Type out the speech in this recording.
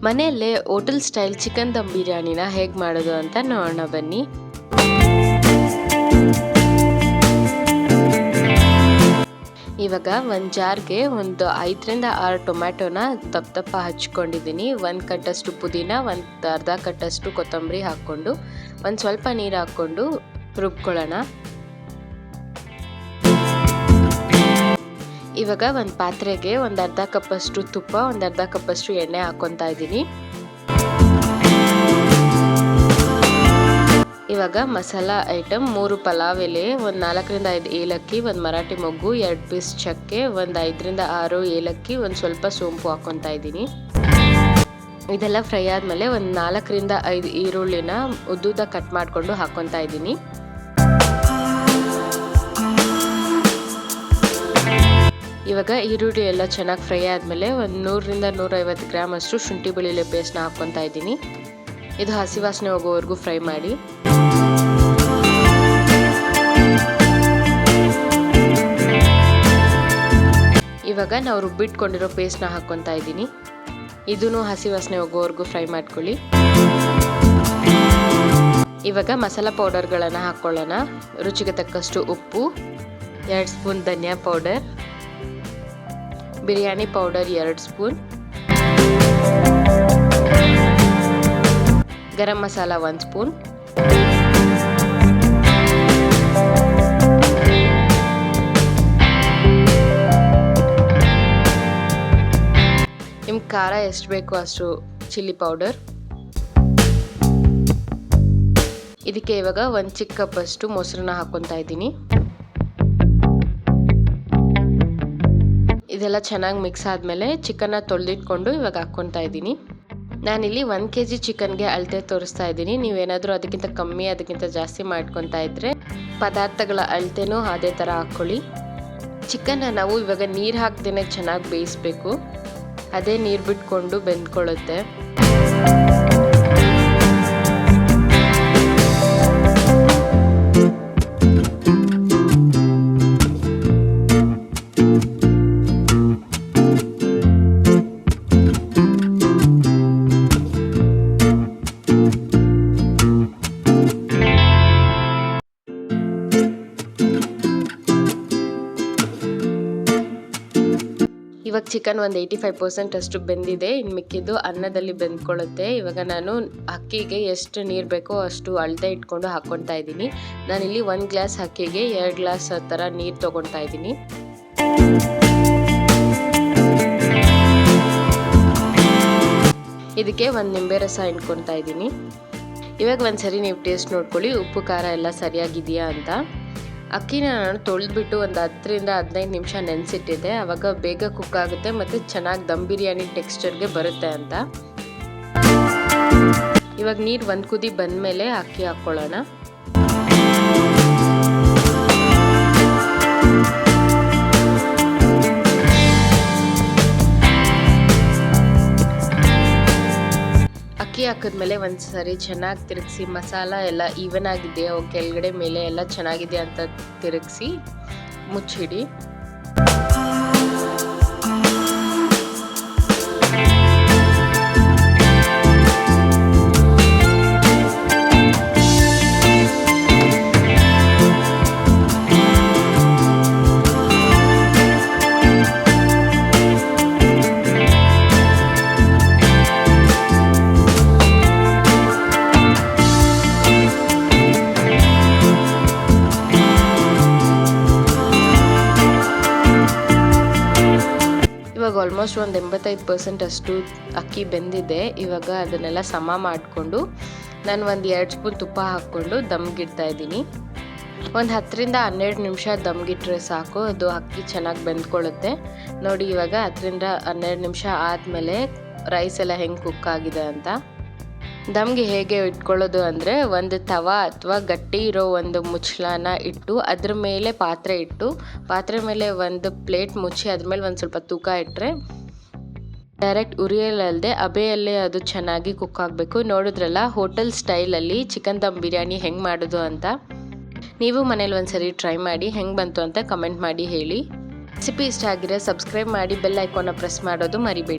ಮನೆಯಲ್ಲೇ hotel style chicken ದಮ್ ಬಿರಿಯಾನಿನ ಹೇಗೆ ಮಾಡೋದು ಅಂತ ನೋಡೋಣ ಬನ್ನಿ. ಇವಾಗ ಒಂದು ಜಾರ್ಗೆ ಒಂದು 5ರಿಂದ 6 ಟೊಮ್ಯಾಟೋನ ದಪ್ಪ ಹಚ್ಕೊಂಡಿದ್ದೀನಿ. 1 ಕಟ್ಟಷ್ಟು ಪುದೀನ, ಒಂದು ಅರ್ಧ ಕಟ್ಟಷ್ಟು ಕೊತ್ತಂಬರಿ ಹಾಕ್ಕೊಂಡು ಒಂದು ಸ್ವಲ್ಪ ನೀರು ಹಾಕ್ಕೊಂಡು ರುಬ್ಕೊಳ್ಳೋಣ. ಇವಾಗ ಒಂದು ಪಾತ್ರೆಗೆ ಒಂದು ಅರ್ಧ ಕಪ್ಪಷ್ಟು ತುಪ್ಪ, ಒಂದು ಅರ್ಧ ಕಪ್ಪಷ್ಟು ಎಣ್ಣೆ ಹಾಕ್ಕೊತಾ ಇದ್ದೀನಿ. ಇವಾಗ ಮಸಾಲಾ ಐಟಮ್ 3 ಪಲಾವ್ ಎಲೆ, ಒಂದು 4ರಿಂದ 5 ಏಲಕ್ಕಿ, ಒಂದು ಮರಾಠಿ ಮೊಗ್ಗು, 2 ಪೀಸ್ ಚಕ್ಕೆ, ಒಂದು 5ರಿಂದ 6 ಏಲಕ್ಕಿ, ಒಂದು ಸ್ವಲ್ಪ ಸೋಂಪು ಹಾಕ್ಕೊತಾ ಇದ್ದೀನಿ. ಇದೆಲ್ಲ ಫ್ರೈ ಆದಮೇಲೆ ಒಂದು 4ರಿಂದ 5 ಈರುಳ್ಳಿನ ಉದ್ದುದ್ದ ಕಟ್ ಮಾಡಿಕೊಂಡು ಹಾಕ್ಕೊತಾ ಇದ್ದೀನಿ. ಇವಾಗ ಈರುಳ್ಳಿ ಎಲ್ಲ ಚೆನ್ನಾಗಿ ಫ್ರೈ ಆದಮೇಲೆ ಒಂದು 100ರಿಂದ 150 ಗ್ರಾಮ್ ಅಷ್ಟು ಶುಂಠಿ ಬೆಳ್ಳುಳ್ಳಿ ಪೇಸ್ಟ್ನ ಹಾಕ್ಕೊತಾ ಇದ್ದೀನಿ. ಇದು ಹಸಿ ವಾಸನೆ ಹೋಗೋವರೆಗೂ ಫ್ರೈ ಮಾಡಿ. ಇವಾಗ ನಾವು ರುಬ್ಬಿಟ್ಕೊಂಡಿರೋ ಪೇಸ್ಟ್ನ ಹಾಕ್ಕೊತಾ ಇದ್ದೀನಿ. ಇದನ್ನು ಹಸಿ ವಾಸನೆ ಹೋಗೋವರೆಗೂ ಫ್ರೈ ಮಾಡ್ಕೊಳ್ಳಿ. ಇವಾಗ ಮಸಾಲ ಪೌಡರ್ಗಳನ್ನು ಹಾಕ್ಕೊಳ್ಳೋಣ. ರುಚಿಗೆ ತಕ್ಕಷ್ಟು ಉಪ್ಪು, 2 ಸ್ಪೂನ್ ಧನಿಯಾ powder, biryani powder 2 spoon, garam masala 1 spoon, ನಿಮ್ಗೆ ಖಾರ ಎಷ್ಟು ಬೇಕೋ ಅಷ್ಟು ಚಿಲ್ಲಿ ಪೌಡರ್. ಇದಕ್ಕೆ ಇವಾಗ 1 ಚಿಕ್ಕ ಕಪ್ಪಷ್ಟು ಮೊಸರನ್ನ ಹಾಕ್ಕೊತಾ ಇದ್ದೀನಿ. ಇದೆಲ್ಲ ಚೆನ್ನಾಗಿ ಮಿಕ್ಸ್ ಆದಮೇಲೆ ಚಿಕನ್ನ ತೊಳೆದಿಟ್ಕೊಂಡು ಇವಾಗ ಹಾಕ್ಕೊತಾ ಇದ್ದೀನಿ. ನಾನಿಲ್ಲಿ 1 kg ಚಿಕನ್ಗೆ ಅಳತೆ ತೋರಿಸ್ತಾ ಇದ್ದೀನಿ. ನೀವೇನಾದರೂ ಅದಕ್ಕಿಂತ ಕಮ್ಮಿ ಅದಕ್ಕಿಂತ ಜಾಸ್ತಿ ಮಾಡ್ಕೊತಾ ಇದ್ದರೆ ಪದಾರ್ಥಗಳ ಅಳತೆನೂ ಅದೇ ಥರ ಹಾಕ್ಕೊಳ್ಳಿ. ಚಿಕನ್ನ ನಾವು ಇವಾಗ ನೀರು ಹಾಕ್ದೇ ಚೆನ್ನಾಗಿ ಬೇಯಿಸಬೇಕು. ಅದೇ ನೀರು ಬಿಟ್ಕೊಂಡು ಬೆಂದ್ಕೊಳ್ಳುತ್ತೆ. ಇವಾಗ ಚಿಕನ್ ಒಂದು 85% ಅಷ್ಟು ಬೆಂದಿದೆ. ಇನ್ನು ಮಿಕ್ಕಿದ್ದು ಅನ್ನದಲ್ಲಿ ಬೆಂದ್ಕೊಳ್ಳುತ್ತೆ. ಇವಾಗ ನಾನು ಅಕ್ಕಿಗೆ ಎಷ್ಟು ನೀರು ಬೇಕೋ ಅಷ್ಟು ಅಳತೆ ಇಟ್ಕೊಂಡು ಹಾಕ್ಕೊತಾ ಇದ್ದೀನಿ. ನಾನಿಲ್ಲಿ 1 ಗ್ಲಾಸ್ ಅಕ್ಕಿಗೆ 2 ಗ್ಲಾಸ್ ಥರ ನೀರು ತೊಗೊತಾ ಇದ್ದೀನಿ. ಇದಕ್ಕೆ 1 ನಿಂಬೆ ರಸ ಹಿಂಡ್ಕೊತಾ ಇದ್ದೀನಿ. ಇವಾಗ ಒಂದ್ಸರಿ ನೀವು ಟೇಸ್ಟ್ ನೋಡ್ಕೊಳ್ಳಿ, ಉಪ್ಪು ಖಾರ ಎಲ್ಲ ಸರಿಯಾಗಿದೆಯಾ ಅಂತ. ಅಕ್ಕಿನ ನಾನು ತೊಳೆದ್ಬಿಟ್ಟು ಒಂದು 10ರಿಂದ 15 ನಿಮಿಷ ನೆನೆಸಿಟ್ಟಿದ್ದೆ. ಆವಾಗ ಬೇಗ ಕುಕ್ ಆಗುತ್ತೆ ಮತ್ತು ಚೆನ್ನಾಗಿ ದಮ್ ಬಿರಿಯಾನಿ ಟೆಕ್ಸ್ಚರ್ಗೆ ಬರುತ್ತೆ ಅಂತ. ಇವಾಗ ನೀರು 1 ಕುದಿ ಬಂದಮೇಲೆ ಅಕ್ಕಿ ಹಾಕ್ಕೊಳ್ಳೋಣ. ಅಕ್ಕಿ ಹಾಕಿದ್ಮೇಲೆ ಒಂದು ಸರಿ ಚೆನ್ನಾಗಿ ತಿರುಗಿಸಿ, ಮಸಾಲ ಎಲ್ಲ ಈವನ್ ಆಗಿದೆಯಾ ಕೆಳಗಡೆ ಮೇಲೆ ಎಲ್ಲ ಚೆನ್ನಾಗಿದೆ ಅಂತ ತಿರುಗಿಸಿ ಮುಚ್ಚಿಡಿ. ಇವಾಗ ಆಲ್ಮೋಸ್ಟ್ ಒಂದು 85% ಅಷ್ಟು ಅಕ್ಕಿ ಬೆಂದಿದೆ. ಇವಾಗ ಅದನ್ನೆಲ್ಲ ಸಮ ಮಾಡಿಕೊಂಡು ನಾನು ಒಂದು 2 ಸ್ಪೂನ್ ತುಪ್ಪ ಹಾಕ್ಕೊಂಡು ದಮ್ಗಿಡ್ತಾ ಇದ್ದೀನಿ. ಒಂದು 10ರಿಂದ 12 ನಿಮಿಷ ದಮ್ಗಿಟ್ರೆ ಸಾಕು, ಅದು ಅಕ್ಕಿ ಚೆನ್ನಾಗಿ ಬೆಂದ್ಕೊಳ್ಳುತ್ತೆ. ನೋಡಿ ಇವಾಗ 10ರಿಂದ 12 ನಿಮಿಷ ಆದಮೇಲೆ ರೈಸ್ ಎಲ್ಲ ಹೆಂಗೆ ಕುಕ್ ಆಗಿದೆ ಅಂತ. ದಮ್ಗೆ ಹೇಗೆ ಇಟ್ಕೊಳ್ಳೋದು ಅಂದರೆ, ಒಂದು ತವಾ ಅಥವಾ ಗಟ್ಟಿ ಇರೋ ಒಂದು ಮುಚ್ಚಳನ ಇಟ್ಟು ಅದ್ರ ಮೇಲೆ ಪಾತ್ರೆ ಮೇಲೆ ಒಂದು ಪ್ಲೇಟ್ ಮುಚ್ಚಿ ಅದ್ರ ಮೇಲೆ ಒಂದು ಸ್ವಲ್ಪ ತೂಕ ಇಟ್ಟರೆ ಡೈರೆಕ್ಟ್ ಉರಿಯಲ್ಲದೆ ಹಬೆಯಲ್ಲೇ ಅದು ಚೆನ್ನಾಗಿ ಕುಕ್ ಆಗಬೇಕು. ನೋಡಿದ್ರಲ್ಲ ಹೋಟೆಲ್ ಸ್ಟೈಲಲ್ಲಿ ಚಿಕನ್ ದಮ್ ಬಿರಿಯಾನಿ ಹೆಂಗೆ ಮಾಡೋದು ಅಂತ. ನೀವು ಮನೇಲಿ ಒಂದ್ಸರಿ ಟ್ರೈ ಮಾಡಿ, ಹೆಂಗೆ ಬಂತು ಅಂತ ಕಮೆಂಟ್ ಮಾಡಿ ಹೇಳಿ. ರೆಸಿಪಿ ಇಷ್ಟ ಆಗಿದ್ರೆ ಸಬ್ಸ್ಕ್ರೈಬ್ ಮಾಡಿ, ಬೆಲ್ ಐಕಾನ್ನ ಪ್ರೆಸ್ ಮಾಡೋದು ಮರಿಬೇಡಿ.